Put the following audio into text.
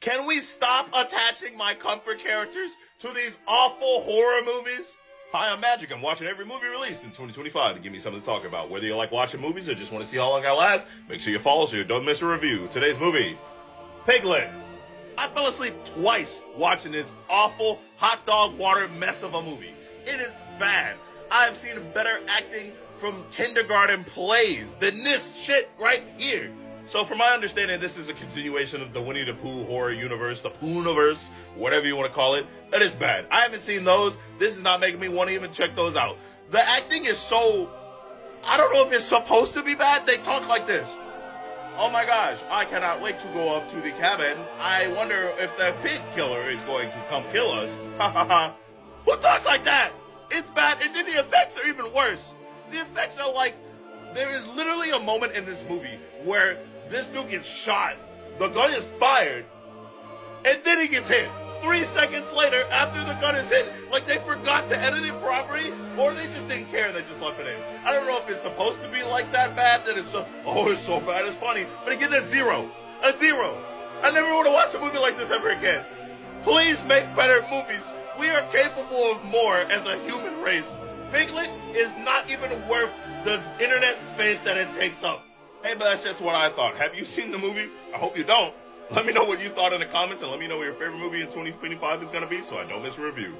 Can we stop attaching my comfort characters to these awful horror movies? Hi, I'm Magic. I'm watching every movie released in 2025 to give me something to talk about. Whether you like watching movies or just want to see how long I last, make sure you follow so you don't miss a review. Today's movie, Piglet. I fell asleep twice watching this awful hot dog water mess of a movie. It is bad. I have seen better acting from kindergarten plays than this shit right here. So from my understanding, this is a continuation of the Winnie the Pooh horror universe, the Poohniverse, whatever you want to call it. It is bad. I haven't seen those. This is not making me want to even check those out. The acting is so... I don't know if it's supposed to be bad. They talk like this. Oh my gosh, I cannot wait to go up to the cabin. I wonder if the pig killer is going to come kill us. Ha ha ha. Who talks like that? It's bad, and then the effects are even worse. The effects are like... There is literally a moment in this movie where this dude gets shot, the gun is fired, and then he gets hit. 3 seconds later, after the gun is hit, like they forgot to edit it properly, or they just didn't care and they just left it in. I don't know if it's supposed to be like that bad, that it's so, oh, it's so bad, it's funny. But again, a zero. A zero. I never want to watch a movie like this ever again. Please make better movies. We are capable of more as a human race. Piglet is not even worth the internet space that it takes up. Hey, but that's just what I thought. Have you seen the movie? I hope you don't. Let me know what you thought in the comments, and let me know what your favorite movie in 2025 is going to be so I don't miss a review.